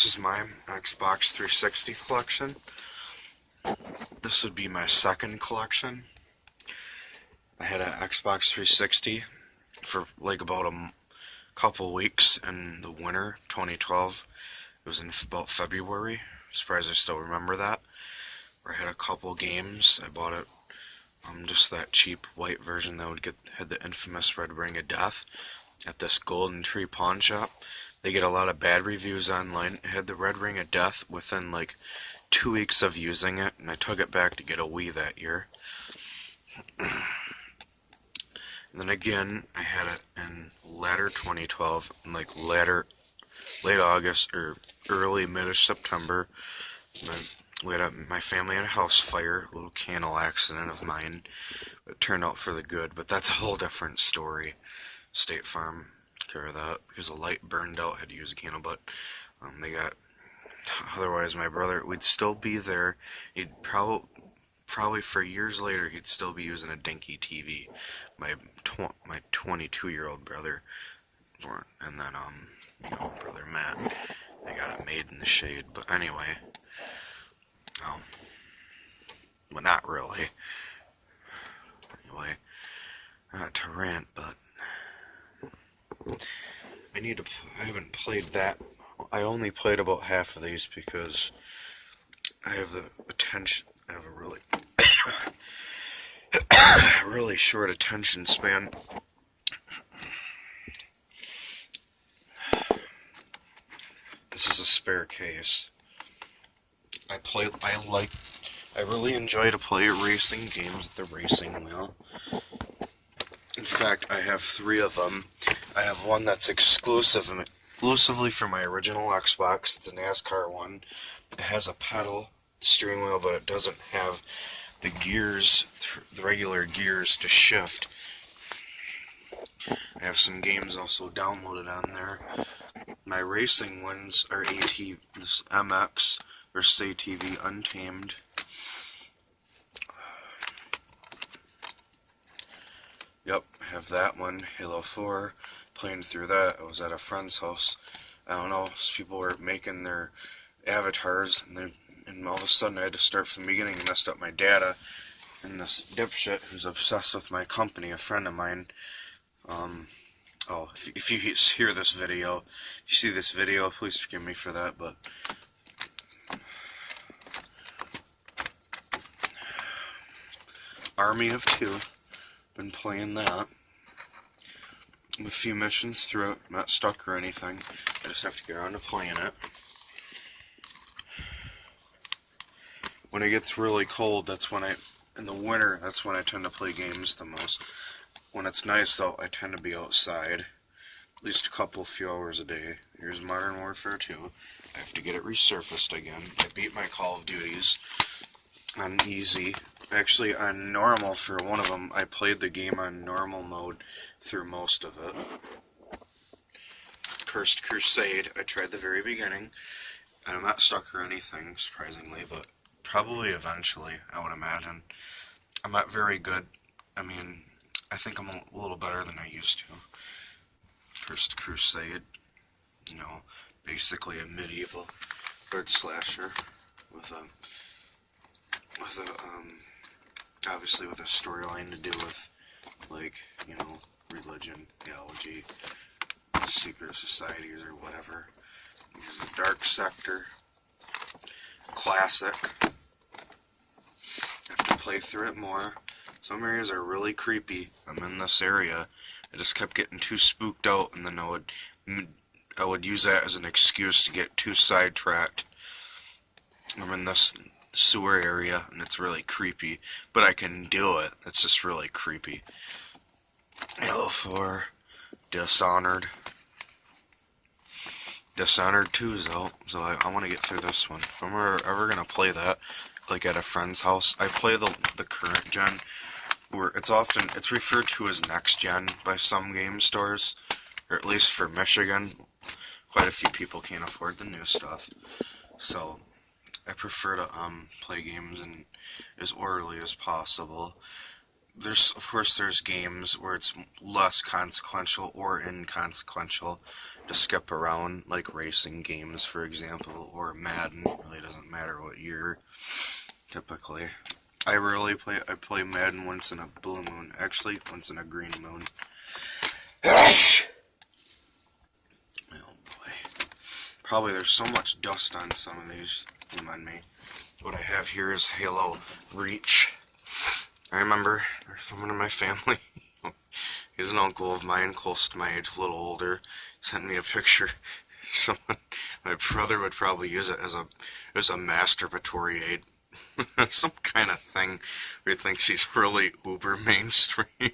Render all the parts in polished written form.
is my Xbox 360 collection. This would be my second collection. I had an Xbox 360 for like about a couple weeks in the winter 2012. It was in about February. I'm surprised I still remember that. Where I had a couple games. I bought it just that cheap white version that had the infamous red ring of death at this Golden Tree pawn shop. They get a lot of bad reviews online. It had the red ring of death within like 2 weeks of using it, and I took it back to get a Wii that year. And then again, I had it in latter 2012, in like late August or early mid-ish September. My family had a house fire, a little candle accident of mine. It turned out for the good, but that's a whole different story. State Farm took care of that because the light burned out. Had to use a candle, but otherwise my brother would still be there. He'd probably for years later he'd still be using a dinky TV. My 22-year-old brother, and then brother Matt, they got it made in the shade. But anyway. Well, not really. Anyway, not to rant, but I haven't played that. I only played about half of these because I have a really short attention span. This is a spare case. I really enjoy to play racing games at the racing wheel. In fact, I have 3 of them. I have one that's exclusively for my original Xbox. It's a NASCAR one. It has a pedal steering wheel, but it doesn't have the regular gears to shift. I have some games also downloaded on there. My racing ones are this MX versus ATV Untamed. Yep, I have that one, Halo 4, playing through that. I was at a friend's house. I don't know, people were making their avatars, and all of a sudden I had to start from the beginning and messed up my data. And this dipshit who's obsessed with my company, a friend of mine, if you hear this video, if you see this video, please forgive me for that, but Army of Two. Been playing that. A few missions through it. Not stuck or anything. I just have to get around to playing it. When it gets really cold, in the winter, that's when I tend to play games the most. When it's nice though, I tend to be outside. At least a few hours a day. Here's Modern Warfare 2. I have to get it resurfaced again. I beat my Call of Duties on easy. Actually, on normal for one of them. I played the game on normal mode through most of it. Cursed Crusade, I tried the very beginning. And I'm not stuck or anything, surprisingly, but probably eventually, I would imagine. I'm not very good. I mean, I think I'm a little better than I used to. Cursed Crusade, basically a medieval bird slasher with obviously with a storyline to do with, religion, theology, secret societies or whatever. There's the Dark Sector. Classic. I have to play through it more. Some areas are really creepy. I'm in this area. I just kept getting too spooked out, and then I would use that as an excuse to get too sidetracked. I'm in this sewer area, and it's really creepy, but I can do it. It's just really creepy. Halo 4, Dishonored. Dishonored 2 is out, so I want to get through this one. If I'm ever going to play that, like at a friend's house, I play the current gen, where it's referred to as next gen by some game stores, or at least for Michigan. Quite a few people can't afford the new stuff, so I prefer to play games in as orderly as possible. of course there's games where it's less consequential or inconsequential to skip around, like racing games, for example, or Madden. It really doesn't matter what year, typically. I play Madden once in a blue moon. Actually, once in a green moon. Oh boy. Probably there's so much dust on some of these. Remind me. What I have here is Halo Reach. I remember there's someone in my family. He's an uncle of mine, close to my age, a little older. Sent me a picture. Someone, my brother would probably use it as a masturbatory aid. Some kind of thing where he thinks he's really uber mainstream.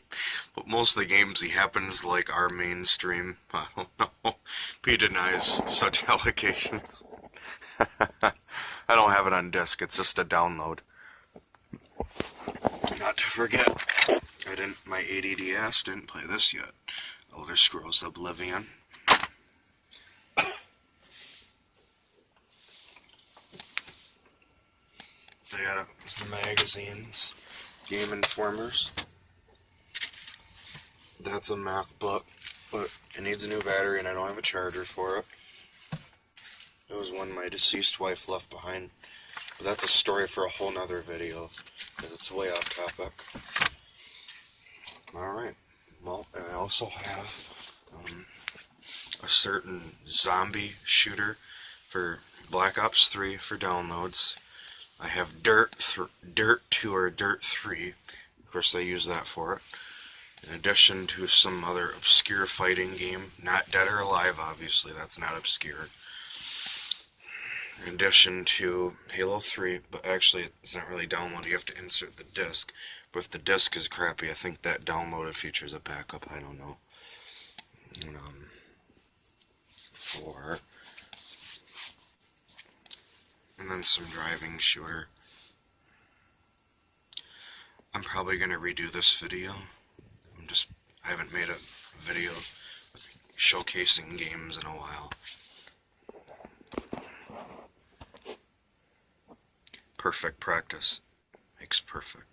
But most of the games he happens like are mainstream. I don't know. He denies such allegations. I don't have it on disc, it's just a download. Not to forget, my ADD ass didn't play this yet. Elder Scrolls Oblivion. They got magazines, Game Informers. That's a MacBook, but it needs a new battery and I don't have a charger for it. It was one my deceased wife left behind. But that's a story for a whole nother video, because it's way off topic. Alright, well, and I also have a certain zombie shooter for Black Ops 3 for downloads. I have Dirt 2 or Dirt 3. Of course, I use that for it. In addition to some other obscure fighting game. Not Dead or Alive, obviously. That's not obscure. In addition to Halo 3, but actually it's not really downloaded. You have to insert the disc. But if the disc is crappy, I think that downloaded feature is a backup. I don't know. And then some driving shooter. I'm probably going to redo this video. I haven't made a video with showcasing games in a while. Perfect practice makes perfect.